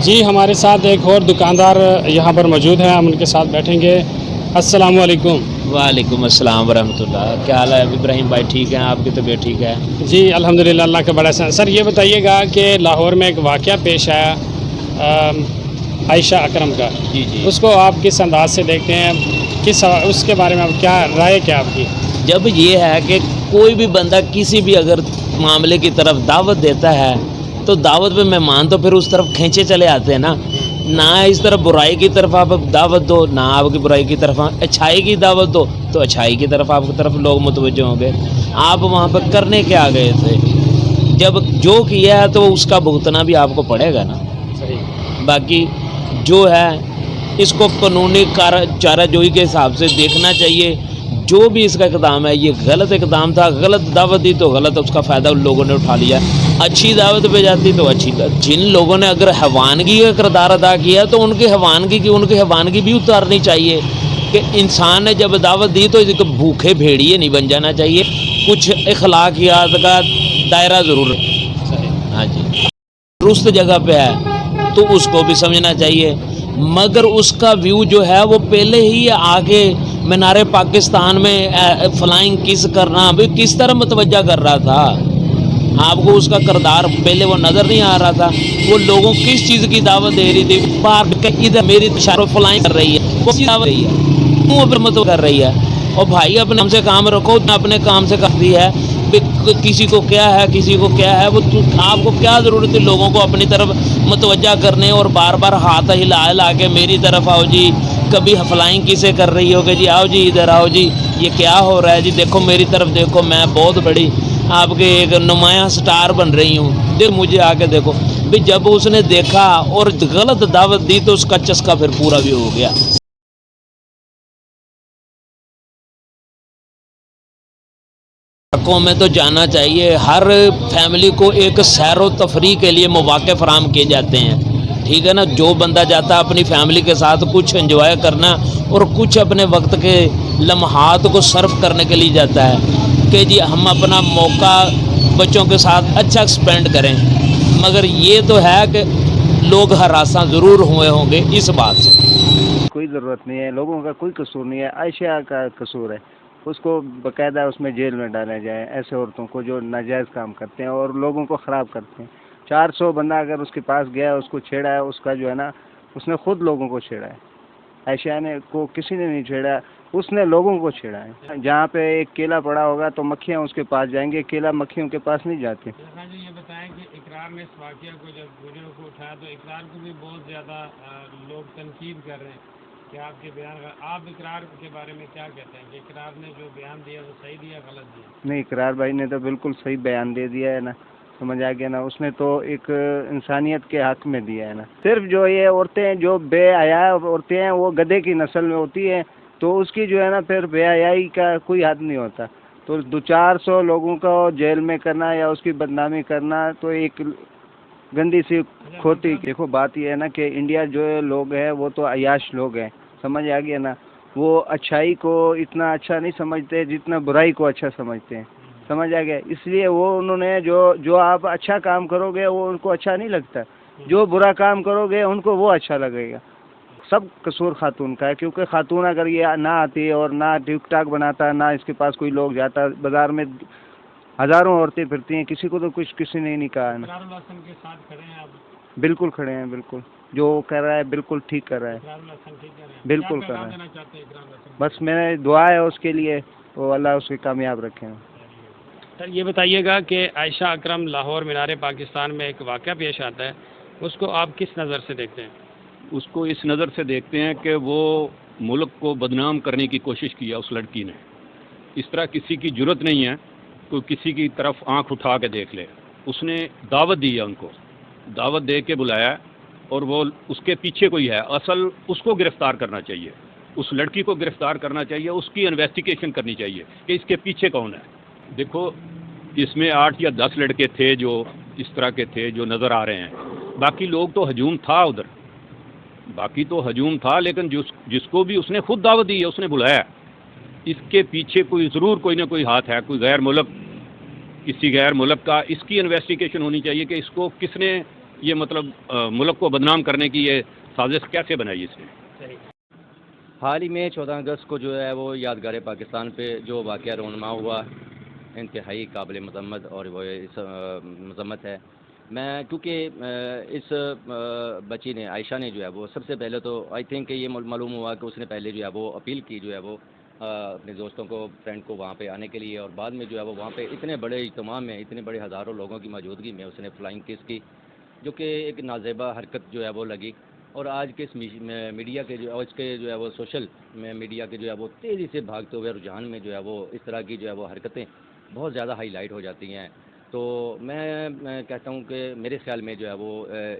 جی ہمارے ساتھ ایک اور دکاندار یہاں پر موجود ہیں، ہم ان کے ساتھ بیٹھیں گے۔ السلام علیکم۔ وعلیکم السلام ورحمۃ اللہ۔ کیا حال ہے ابراہیم بھائی؟ ٹھیک ہیں؟ آپ کی طبیعت ٹھیک ہے؟ جی الحمدللہ، اللہ کا بڑا احسان۔ سر یہ بتائیے گا کہ لاہور میں ایک واقعہ پیش آیا عائشہ اکرم کا، جی جی، اس کو آپ کس انداز سے دیکھتے ہیں؟ اس کے بارے میں آپ کیا رائے کیا آپ کی؟ جب یہ ہے کہ کوئی بھی بندہ کسی بھی اگر معاملے کی طرف دعوت دیتا ہے تو دعوت پہ مہمان تو پھر اس طرف کھینچے چلے آتے ہیں نا۔ نہ اس طرف برائی کی طرف آپ دعوت دو، نہ آپ کی برائی کی طرف اچھائی کی دعوت دو تو اچھائی کی طرف آپ کی طرف لوگ متوجہ ہوں گے۔ آپ وہاں پہ کرنے کے آ گئے تھے، جب جو کیا ہے تو اس کا بھگتنا بھی آپ کو پڑے گا نا۔ صحیح۔ باقی جو ہے اس کو قانونی چارہ جوئی کے حساب سے دیکھنا چاہیے۔ جو بھی اس کا اقدام ہے یہ غلط اقدام تھا، غلط دعوت دی تو غلط اس کا فائدہ ان لوگوں نے اٹھا لیا۔ اچھی دعوت پہ جاتی تو اچھی، جن لوگوں نے اگر حیوانگی کا کردار ادا کیا تو ان کی حیوانگی بھی اتارنی چاہیے کہ انسان نے جب دعوت دی تو ایک بھوکے بھیڑیے نہیں بن جانا چاہیے، کچھ اخلاقیات کا دائرہ ضرور۔ ہاں جی، درست جگہ پہ ہے تو اس کو بھی سمجھنا چاہیے، مگر اس کا ویو جو ہے وہ پہلے ہی آگے مینار پاکستان میں فلائنگ کس کرنا بھی کس طرح متوجہ کر رہا تھا آپ کو؟ اس کا کردار پہلے وہ نظر نہیں آ رہا تھا؟ وہ لوگوں کس چیز کی دعوت دے رہی تھی؟ ادھر میری اشارہ فلائنگ کر رہی ہے، وہ دعوت رہی ہے، منہ پر مت کر رہی ہے۔ اور بھائی اپنے کام سے کام رکھو، اپنے کام سے کرتی ہے، کسی کو کیا ہے کسی کو کیا ہے، وہ آپ کو کیا ضرورت ہے لوگوں کو اپنی طرف متوجہ کرنے اور بار بار ہاتھ ہلا کے میری طرف آؤ جی؟ کبھی فلائنگ کسے کر رہی ہو کہ جی آؤ جی ادھر آؤ جی، یہ کیا ہو رہا ہے جی؟ دیکھو میری طرف دیکھو، میں بہت بڑی آپ کے ایک نمایاں سٹار بن رہی ہوں، دیکھ مجھے آ کے دیکھو بھی۔ جب اس نے دیکھا اور غلط دعوت دی تو اس کا چسکا پھر پورا بھی ہو گیا۔ میں تو جانا چاہیے، ہر فیملی کو ایک سیر و تفریح کے لیے مواقع فراہم کیے جاتے ہیں، ٹھیک ہے نا؟ جو بندہ جاتا ہے اپنی فیملی کے ساتھ کچھ انجوائے کرنا اور کچھ اپنے وقت کے لمحات کو صرف کرنے کے لیے جاتا ہے کہ جی ہم اپنا موقع بچوں کے ساتھ اچھا سپینڈ کریں، مگر یہ تو ہے کہ لوگ ہراساں ضرور ہوئے ہوں گے اس بات سے۔ کوئی ضرورت نہیں ہے، لوگوں کا کوئی قصور نہیں ہے، عائشہ کا قصور ہے، اس کو باقاعدہ اس میں جیل میں ڈالا جائے، ایسے عورتوں کو جو ناجائز کام کرتے ہیں اور لوگوں کو خراب کرتے ہیں۔ 400 بندہ اگر اس کے پاس گیا، اس کو چھیڑا ہے، اس کا جو ہے نا، اس نے خود لوگوں کو چھیڑا ہے۔ عائشہ نے کو کسی نے نہیں چھیڑا، اس نے لوگوں کو چھیڑا ہے۔ جہاں پہ ایک کیلا پڑا ہوگا تو مکھیاں اس کے پاس جائیں گے، کیلا مکھیوں کے پاس نہیں جاتے۔ جی یہ بتائیں کہ اقرار نے اس واقعہ کو جب ویڈیو کو اٹھایا تو اقرار کو بھی بہت زیادہ لوگ تنقید کر رہے ہیں کہ آپ کے بیان کا، آپ اقرار کے بارے میں کیا کہتے ہیں کہ اقرار نے جو بیان دیا وہ صحیح دیا غلط دیا؟ نہیں، اقرار بھائی نے تو بالکل صحیح بیان دے دیا ہے نا، سمجھ آ گیا نا؟ اس نے تو ایک انسانیت کے حق میں دیا ہے نا۔ صرف جو یہ عورتیں جو بے حیا عورتیں ہیں وہ گدھے کی نسل میں ہوتی ہیں، تو اس کی جو ہے نا پھر بے حیائی کا کوئی حد نہیں ہوتا۔ تو 400 لوگوں کو جیل میں کرنا یا اس کی بدنامی کرنا تو ایک گندی سی کھوتی۔ دیکھو بات یہ ہے نا کہ انڈیا جو لوگ ہیں وہ تو عیاش لوگ ہیں، سمجھ آ گیا نا؟ وہ اچھائی کو اتنا اچھا نہیں سمجھتے جتنا برائی کو اچھا سمجھتے ہیں، سمجھ آ گیا؟ اس لیے وہ انہوں نے جو آپ اچھا کام کرو گے وہ ان کو اچھا نہیں لگتا، جو برا کام کرو گے ان کو وہ اچھا لگے گا۔ سب قصور خاتون کا ہے، کیونکہ خاتون اگر یہ نہ آتی اور نہ ٹک ٹاک بناتا، نہ اس کے پاس کوئی لوگ جاتا، بازار میں ہزاروں عورتیں پھرتی ہیں، کسی کو تو کچھ کسی نے نہیں کہا ہے نا۔ کے ساتھ کھڑے ہیں آپ؟ بالکل کھڑے ہیں، بالکل جو کر رہا ہے بالکل ٹھیک کر رہا ہے، بالکل کر رہا ہے۔ بس میں دعا ہے اس کے لیے، وہ اللہ اس کی کامیاب رکھے۔ سر یہ بتائیے گا کہ عائشہ اکرم لاہور مینار پاکستان میں ایک واقعہ پیش آتا ہے، اس کو آپ کس نظر سے دیکھتے ہیں؟ اس کو اس نظر سے دیکھتے ہیں کہ وہ ملک کو بدنام کرنے کی کوشش کیا اس لڑکی نے۔ اس طرح کسی کی جرت نہیں ہے کوئی کسی کی طرف آنکھ اٹھا کے دیکھ لے۔ اس نے دعوت دی ہے، ان کو دعوت دے کے بلایا اور وہ اس کے پیچھے کوئی ہے، اصل اس کو گرفتار کرنا چاہیے، اس لڑکی کو گرفتار کرنا چاہیے، اس کی انویسٹیگیشن کرنی چاہیے کہ اس کے پیچھے کون ہے۔ دیکھو اس میں 8 یا 10 لڑکے تھے جو اس طرح کے تھے جو نظر آ رہے ہیں، باقی لوگ تو ہجوم تھا ادھر، باقی تو ہجوم تھا، لیکن جس کو بھی اس نے خود دعوت دی ہے، اس نے بلایا، اس کے پیچھے ضرور کوئی نہ کوئی ہاتھ ہے، کوئی غیر ملک، کسی غیر ملک کا۔ اس کی انویسٹیگیشن ہونی چاہیے کہ اس کو کس نے یہ مطلب ملک کو بدنام کرنے کی یہ سازش کیسے بنائی اس نے؟ حال ہی میں 14 اگست کو جو ہے وہ یادگار پاکستان پہ جو واقعہ رونما ہوا انتہائی قابل مذمت اور وہ مذمت ہے. میں کیونکہ اس بچی نے عائشہ نے جو ہے وہ سب سے پہلے تو آئی تھنک یہ معلوم ہوا کہ اس نے پہلے جو ہے وہ اپیل کی جو ہے وہ اپنے دوستوں کو فرینڈ کو وہاں پہ آنے کے لیے, اور بعد میں جو ہے وہ وہاں پہ اتنے بڑے اجتماع میں اتنے بڑے ہزاروں لوگوں کی موجودگی میں اس نے فلائنگ کس کی, جو کہ ایک نازیبا حرکت جو ہے وہ لگی. اور آج کے اس میڈیا کے جو آج کے جو ہے وہ سوشل میڈیا کے جو ہے وہ تیزی سے بھاگتے ہوئے رجحان میں جو ہے وہ اس طرح کی جو ہے وہ حرکتیں بہت زیادہ ہائی لائٹ ہو جاتی ہیں. تو میں کہتا ہوں کہ میرے خیال میں جو ہے وہ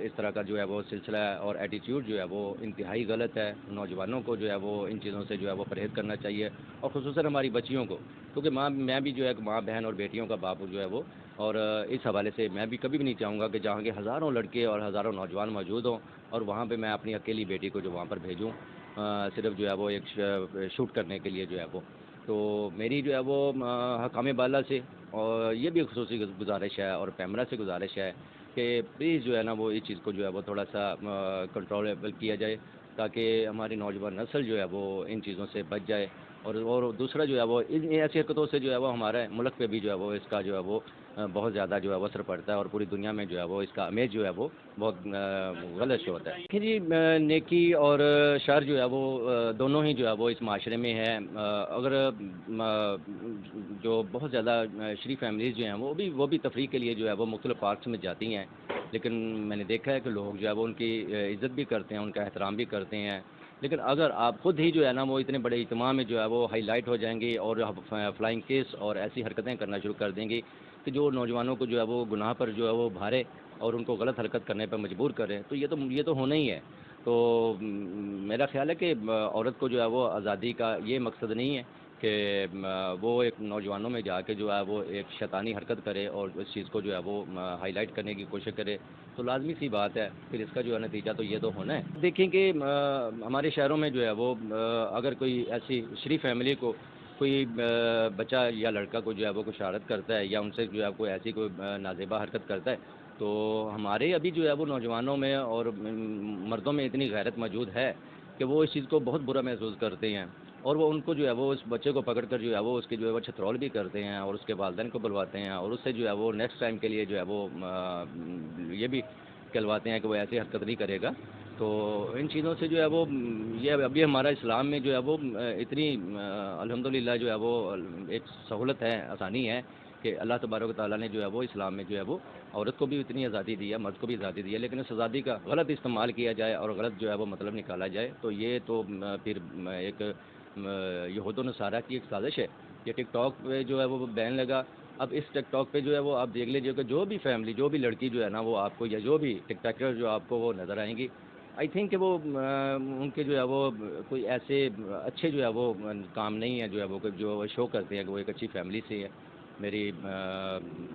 اس طرح کا جو ہے وہ سلسلہ اور ایٹیٹیوڈ جو ہے وہ انتہائی غلط ہے. نوجوانوں کو جو ہے وہ ان چیزوں سے جو ہے وہ پرہیز کرنا چاہیے, اور خصوصاً ہماری بچیوں کو, کیونکہ میں بھی جو ہے ماں بہن اور بیٹیوں کا باپ جو ہے وہ, اور اس حوالے سے میں بھی کبھی بھی نہیں چاہوں گا کہ جہاں کے ہزاروں لڑکے اور ہزاروں نوجوان موجود ہوں اور وہاں پہ میں اپنی اکیلی بیٹی کو جو وہاں پر بھیجوں صرف جو ہے وہ ایک شوٹ کرنے کے لیے جو ہے وہ. تو میری جو ہے وہ حکام بالا سے اور یہ بھی خصوصی گزارش ہے اور پیمرا سے گزارش ہے کہ پلیز جو ہے نا وہ اس چیز کو جو ہے وہ تھوڑا سا کنٹرولبل کیا جائے, تاکہ ہماری نوجوان نسل جو ہے وہ ان چیزوں سے بچ جائے. اور دوسرا جو ہے وہ ایسی حرکتوں سے جو ہے وہ ہمارے ملک پہ بھی جو ہے وہ اس کا جو ہے وہ بہت زیادہ جو ہے وہ اثر پڑتا ہے, اور پوری دنیا میں جو ہے وہ اس کا امیج جو ہے وہ بہت غلط شو ہوتا ہے. دیکھیے جی, نیکی اور شر جو ہے وہ دونوں ہی جو ہے وہ اس معاشرے میں ہے. اگر جو بہت زیادہ شریف فیملیز جو ہیں وہ بھی تفریح کے لیے جو ہے وہ مختلف پارکس میں جاتی ہیں, لیکن میں نے دیکھا ہے کہ لوگ جو ہے وہ ان کی عزت بھی کرتے ہیں, ان کا احترام بھی کرتے ہیں. لیکن اگر آپ خود ہی جو ہے نا وہ اتنے بڑے اجتماع میں جو ہے وہ ہائی لائٹ ہو جائیں گے اور فلائنگ کیس اور ایسی حرکتیں کرنا شروع کر دیں گے کہ جو نوجوانوں کو جو ہے وہ گناہ پر جو ہے وہ بھارے اور ان کو غلط حرکت کرنے پر مجبور کریں, تو یہ تو ہونا ہی ہے. تو میرا خیال ہے کہ عورت کو جو ہے وہ آزادی کا یہ مقصد نہیں ہے کہ وہ ایک نوجوانوں میں جا کے جو ہے وہ ایک شیطانی حرکت کرے اور اس چیز کو جو ہے وہ ہائی لائٹ کرنے کی کوشش کرے. تو لازمی سی بات ہے پھر اس کا جو ہے نتیجہ تو یہ تو ہونا ہے. دیکھیں کہ ہمارے شہروں میں جو ہے وہ اگر کوئی ایسی شریف فیملی کو کوئی بچہ یا لڑکا کو جو ہے وہ کچھ شرارت کرتا ہے یا ان سے جو ہے کوئی ایسی کوئی نازیبا حرکت کرتا ہے, تو ہمارے ابھی جو ہے وہ نوجوانوں میں اور مردوں میں اتنی غیرت موجود ہے کہ وہ اس چیز کو بہت برا محسوس کرتے ہیں, اور وہ ان کو جو ہے وہ اس بچے کو پکڑ کر جو ہے وہ اس کی جو ہے وہ چھترول بھی کرتے ہیں اور اس کے والدین کو بلواتے ہیں, اور اس سے جو ہے وہ نیکسٹ ٹائم کے لیے جو ہے وہ یہ بھی کہلواتے ہیں کہ وہ ایسی حرکت نہیں کرے گا. تو ان چیزوں سے جو ہے وہ یہ ابھی ہمارا اسلام میں جو ہے وہ اتنی الحمدللہ جو ہے وہ ایک سہولت ہے, آسانی ہے کہ اللہ تبارک و تعالیٰ نے جو ہے وہ اسلام میں جو ہے وہ عورت کو بھی اتنی آزادی دی ہے, مرد کو بھی آزادی دی ہے, لیکن اس آزادی کا غلط استعمال کیا جائے اور غلط جو ہے وہ مطلب نکالا جائے تو یہ تو پھر ایک یہود و نصارہ کی ایک سازش ہے. یہ ٹک ٹاک پہ جو ہے وہ بین لگا, اب اس ٹک ٹاک پہ جو ہے وہ آپ دیکھ لیجیے کہ جو بھی فیملی جو بھی لڑکی جو ہے نا وہ آپ کو یا جو بھی ٹک ٹاکر جو آپ کو وہ نظر آئیں گی, آئی تھنک کہ وہ ان کے جو ہے وہ کوئی ایسے اچھے جو ہے وہ کام نہیں ہے جو ہے وہ جو شو کرتے ہیں کہ وہ ایک اچھی فیملی سے ہے. میری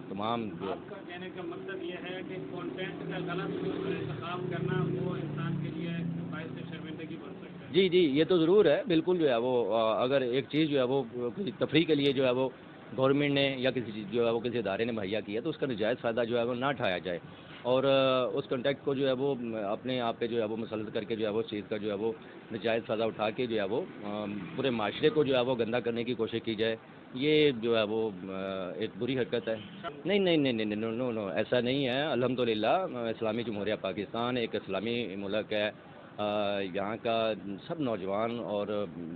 تمام جو آپ کا کہنے کا مطلب یہ ہے کہ کانٹینٹ کا غلط انتخاب کرنا وہ انسان کے لیے باعث شرمندگی بن سکتا ہے. جی یہ تو ضرور ہے, بالکل جو ہے وہ اگر ایک چیز جو ہے وہ کسی تفریح کے لیے جو ہے وہ گورنمنٹ نے یا کسی چیز جو ہے وہ کسی ادارے نے مہیا کیا تو اس کا نجائز فائدہ جو ہے وہ نہ اٹھایا جائے, اور اس کنٹیکٹ کو جو ہے وہ اپنے آپ پہ جو ہے وہ مسلط کر کے جو ہے وہ اس چیز کا جو ہے وہ نجائز فائدہ اٹھا کے جو ہے وہ پورے معاشرے کو جو ہے وہ گندہ کرنے کی کوشش کی جائے, یہ جو ہے وہ ایک بری حرکت ہے. نہیں نو ایسا نہیں ہے. الحمدللہ اسلامی جمہوریہ پاکستان ایک اسلامی ملک ہے. یہاں کا سب نوجوان اور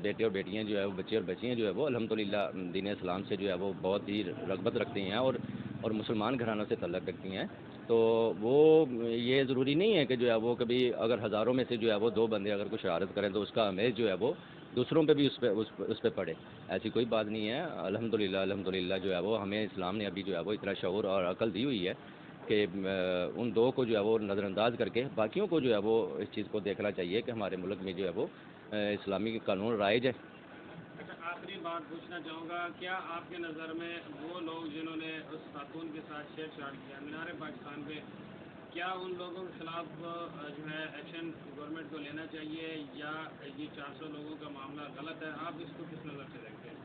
بیٹے اور بیٹیاں جو ہے وہ بچے اور بچیاں جو ہے وہ الحمدللہ دین اسلام سے جو ہے وہ بہت ہی رغبت رکھتی ہیں اور مسلمان گھرانوں سے تعلق رکھتی ہیں. تو وہ یہ ضروری نہیں ہے کہ جو ہے وہ کبھی اگر ہزاروں میں سے جو ہے وہ 2 بندے اگر کوئی شرارت کریں تو اس کا امیج جو ہے وہ دوسروں پہ بھی اس پہ پڑے, ایسی کوئی بات نہیں ہے. الحمدللہ جو ہے وہ ہمیں اسلام نے ابھی جو ہے وہ اتنا شعور اور عقل دی ہوئی ہے کہ ان 2 کو جو ہے وہ نظر انداز کر کے باقیوں کو جو ہے وہ اس چیز کو دیکھنا چاہیے کہ ہمارے ملک میں جو ہے وہ اسلامی قانون رائج ہے. اچھا, آخری بات پوچھنا چاہوں گا, کیا آپ کے نظر میں وہ لوگ جنہوں نے اس خاتون کے ساتھ چھیڑ چھاڑ کیا مینار پاکستان پہ, کیا ان لوگوں کے خلاف جو ہے ایکشن گورنمنٹ کو لینا چاہیے یا یہ 400 لوگوں کا معاملہ غلط ہے؟ آپ اس کو کس نظر سے دیکھتے ہیں؟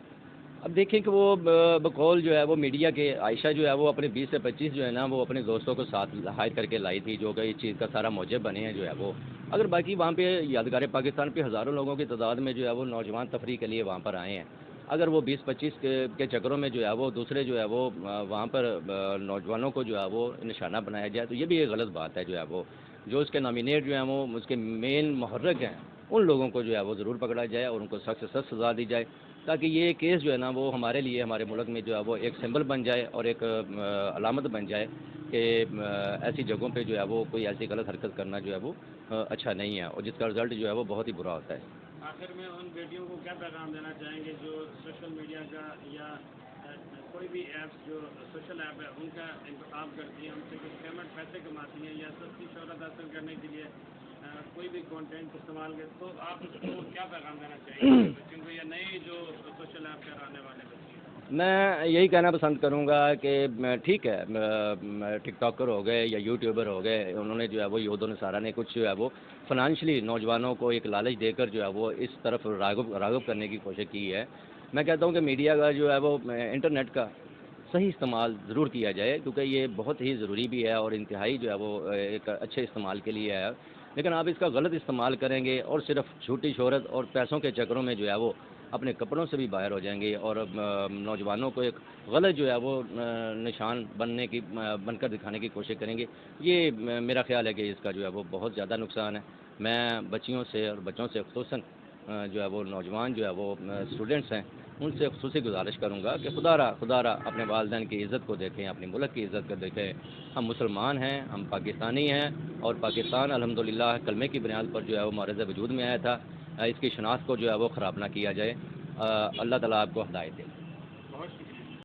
اب دیکھیں کہ وہ بقول جو ہے وہ میڈیا کے عائشہ جو ہے وہ اپنے 20 سے 25 جو ہے نا وہ اپنے دوستوں کو ساتھ ہائر کر کے لائی تھی، جو کہ اس چیز کا سارا موجب بنے ہیں جو ہے وہ. اگر باقی وہاں پہ یادگار پاکستان پہ ہزاروں لوگوں کی تعداد میں جو ہے وہ نوجوان تفریح کے لیے وہاں پر آئے ہیں، اگر وہ 20-25 کے چکروں میں جو ہے وہ دوسرے جو ہے وہ وہاں پر نوجوانوں کو جو ہے وہ نشانہ بنایا جائے تو یہ بھی ایک غلط بات ہے. جو ہے وہ جو اس کے نامینیٹ جو ہیں وہ اس کے مین محرک ہیں ان لوگوں کو جو ہے وہ ضرور پکڑا جائے اور ان کو سخت سے سخت سزا دی جائے، تاکہ یہ کیس جو ہے نا وہ ہمارے لیے ہمارے ملک میں جو ہے وہ ایک سمبل بن جائے اور ایک علامت بن جائے کہ ایسی جگہوں پہ جو ہے وہ کوئی ایسی غلط حرکت کرنا جو ہے وہ اچھا نہیں ہے، اور جس کا رزلٹ جو ہے وہ بہت ہی برا ہوتا ہے. آخر میں ان بیٹیوں کو کیا پیغام دینا چاہیں گے جو سوشل میڈیا کا یا کوئی بھی ایپس جو سوشل ایپ ہے ان کا انتخاب کرتی ہیں، ان سے کچھ پیمنٹ پیسے کماتی ہیں یا سستی شہرت حاصل کرنے کے لیے کوئی بھی کانٹینٹ استعمال کرے، تو آپ اس کو کیا پیغام دینا چاہیں گے کیونکہ یہ نئی جو سوشل ایپ پر آنے والے بچے ہیں؟ میں یہی کہنا پسند کروں گا کہ ٹھیک ہے ٹک ٹاکر ہو گئے یا یوٹیوبر ہو گئے، انہوں نے جو ہے وہ یہود و نصارہ نے کچھ جو ہے وہ فنانشلی نوجوانوں کو ایک لالچ دے کر جو ہے وہ اس طرف راغب کرنے کی کوشش کی ہے. میں کہتا ہوں کہ میڈیا کا جو ہے وہ انٹرنیٹ کا صحیح استعمال ضرور کیا جائے، کیونکہ یہ بہت ہی ضروری بھی ہے اور انتہائی جو ہے وہ ایک اچھے استعمال کے لیے ہے. لیکن آپ اس کا غلط استعمال کریں گے اور صرف جھوٹی شہرت اور پیسوں کے چکروں میں جو ہے وہ اپنے کپڑوں سے بھی باہر ہو جائیں گے اور نوجوانوں کو ایک غلط جو ہے وہ نشان بن کر دکھانے کی کوشش کریں گے. یہ میرا خیال ہے کہ اس کا جو ہے وہ بہت زیادہ نقصان ہے. میں بچیوں سے اور بچوں سے خصوصاً جو ہے وہ نوجوان جو ہے وہ اسٹوڈنٹس ہیں ان سے خصوصی گزارش کروں گا کہ خدا را اپنے والدین کی عزت کو دیکھیں، اپنے ملک کی عزت کو دیکھیں. ہم مسلمان ہیں، ہم پاکستانی ہیں اور پاکستان الحمدللہ کلمے کی بنیاد پر جو ہے وہ معرض وجود میں آیا تھا. اس کی شناخت کو جو ہے وہ خراب نہ کیا جائے. اللہ تعالیٰ آپ کو ہدایت دے.